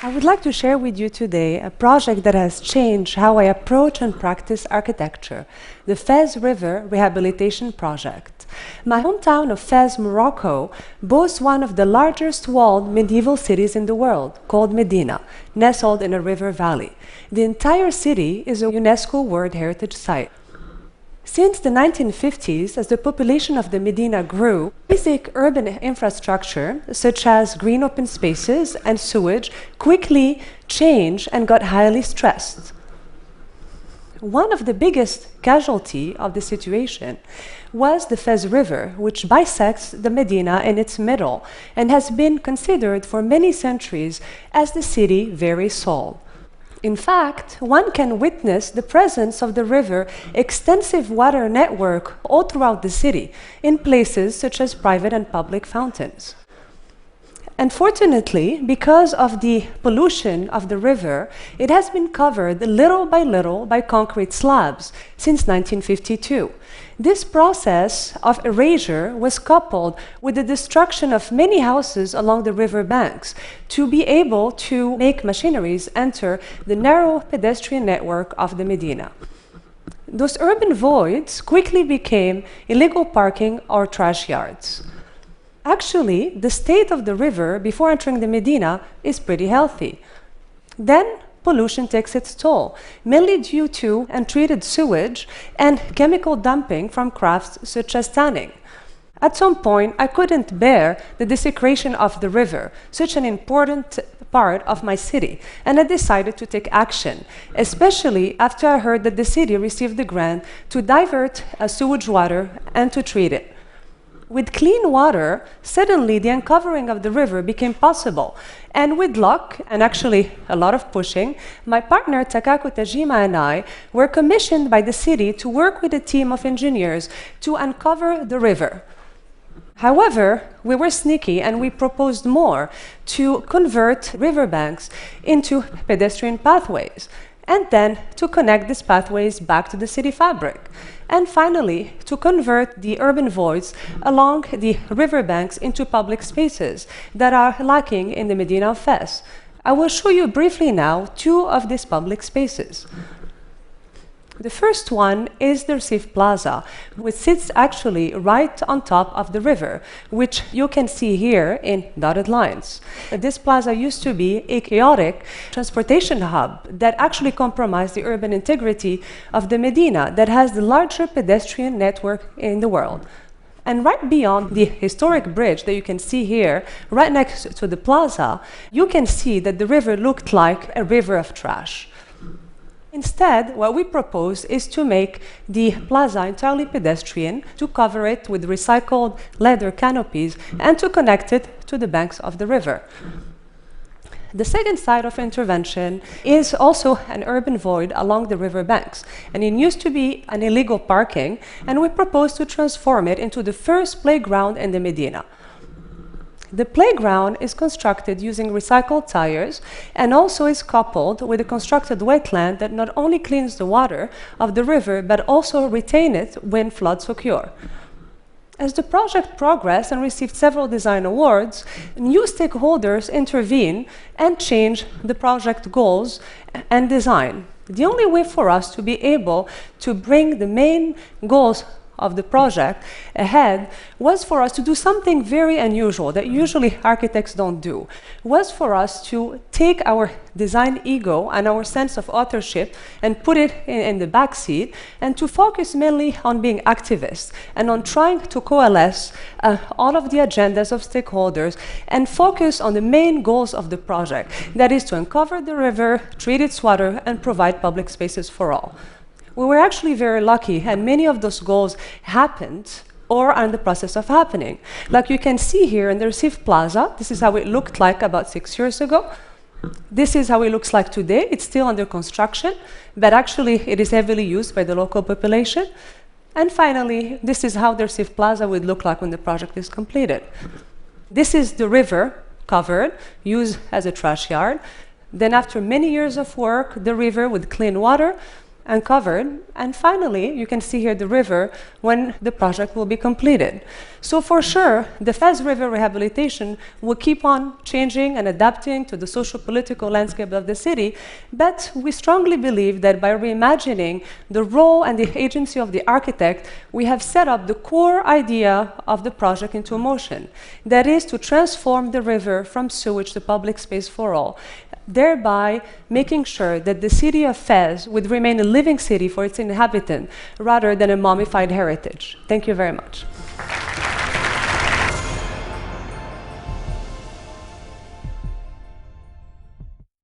I would like to share with you today a project that has changed how I approach and practice architecture, the Fez River Rehabilitation Project. My hometown of Fez, Morocco, boasts one of the largest walled medieval cities in the world, called Medina, nestled in a river valley. The entire city is a UNESCO World Heritage Site. Since the 1950s, as the population of the Medina grew, basic urban infrastructure, such as green open spaces and sewage, quickly changed and got highly stressed. One of the biggest casualties of the situation was the Fez River, which bisects the Medina in its middle and has been considered for many centuries as the city's very soul. In fact, one can witness the presence of the river's extensive water network all throughout the city, in places such as private and public fountains. Unfortunately, because of the pollution of the river, it has been covered little by concrete slabs since 1952. This process of erasure was coupled with the destruction of many houses along the river banks to be able to make machineries enter the narrow pedestrian network of the Medina. Those urban voids quickly became illegal parking or trash yards. Actually, the state of the river before entering the Medina is pretty healthy. Then pollution takes its toll, mainly due to untreated sewage and chemical dumping from crafts such as tanning. At some point, I couldn't bear the desecration of the river, such an important part of my city, and I decided to take action, especially after I heard that the city received the grant to divert sewage water and to treat it. With clean water, suddenly the uncovering of the river became possible. And with luck, and actually a lot of pushing, my partner Takako Tajima and I were commissioned by the city to work with a team of engineers to uncover the river. However, we were sneaky and we proposed more to convert riverbanks into pedestrian pathways, and then to connect these pathways back to the city fabric. And finally, to convert the urban voids along the riverbanks into public spaces that are lacking in the Medina of Fez. I will show you briefly now two of these public spaces. The first one is the Recife Plaza, which sits actually right on top of the river, which you can see here in dotted lines. This plaza used to be a chaotic transportation hub that actually compromised the urban integrity of the Medina that has the largest pedestrian network in the world. And right beyond the historic bridge that you can see here, right next to the plaza, you can see that the river looked like a river of trash. Instead, what we propose is to make the plaza entirely pedestrian, to cover it with recycled leather canopies, and to connect it to the banks of the river. The second site of intervention is also an urban void along the river banks, and it used to be an illegal parking, and we propose to transform it into the first playground in the Medina. The playground is constructed using recycled tires and also is coupled with a constructed wetland that not only cleans the water of the river but also retains it when floods occur. As the project progressed and received several design awards, new stakeholders intervened and changed the project goals and design. The only way for us to be able to bring the main goals of the project ahead was for us to do something very unusual that usually architects don't do, was for us to take our design ego and our sense of authorship and put it in the back seat and to focus mainly on being activists and on trying to coalesce all of the agendas of stakeholders and focus on the main goals of the project, that is to uncover the river, treat its water, and provide public spaces for all. We were actually very lucky, and many of those goals happened or are in the process of happening. Like you can see here in the Recife Plaza, this is how it looked like about 6 years ago. This is how it looks like today. It's still under construction, but actually it is heavily used by the local population. And finally, this is how the Recife Plaza would look like when the project is completed. This is the river covered, used as a trash yard. Then after many years of work, the river with clean water and covered. And finally, you can see here the river when the project will be completed. So for sure, the Fez River rehabilitation will keep on changing and adapting to the social-political landscape of the city, but we strongly believe that by reimagining the role and the agency of the architect, we have set up the core idea of the project into motion. That is to transform the river from sewage to public space for all, thereby making sure that the city of Fez would remain a living city for its inhabitants rather than a mummified heritage. Thank you very much.